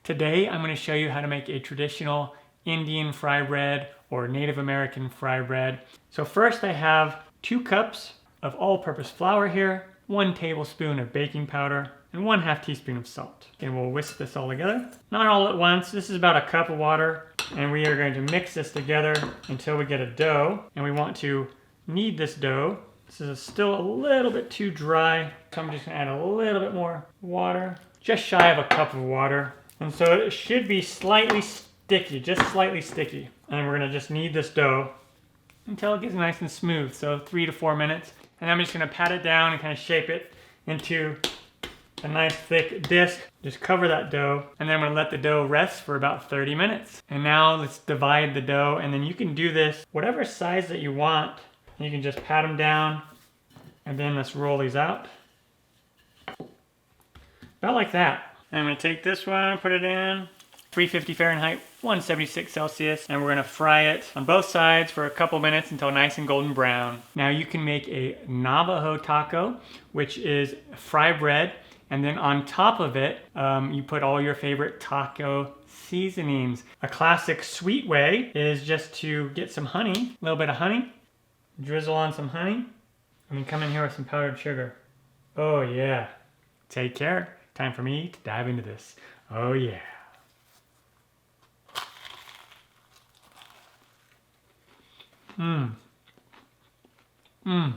Today I'm going to show you how to make a traditional Indian fry bread or Native American fry bread. So first I have 2 cups of all-purpose flour here, 1 tablespoon of baking powder, and 1/2 teaspoon of salt. And we'll whisk this all together. Not all at once, this is about a cup of water, and we are going to mix this together until we get a dough. And we want to knead this dough. This is still a little bit too dry, so I'm just going to add a little bit more water, just shy of a cup of water. And so it should be slightly sticky, just slightly sticky. And we're going to just knead this dough until it gets nice and smooth, so 3 to 4 minutes. And I'm just going to pat it down and kind of shape it into a nice thick disc. Just cover that dough, and then I'm going to let the dough rest for about 30 minutes. And now let's divide the dough, and then you can do this whatever size that you want. You can just pat them down, and then let's roll these out. About like that. I'm going to take this one, put it in 350 Fahrenheit, 176 Celsius, and we're going to fry it on both sides for a couple minutes until nice and golden brown. Now you can make a Navajo Taco, which is fry bread, and then on top of it, you put all your favorite taco seasonings. A classic sweet way is just to get some honey, a little bit of honey, drizzle on some honey, and then come in here with some powdered sugar. Oh yeah. Take care. Time for me to dive into this. Oh yeah. Mmm. Mmm.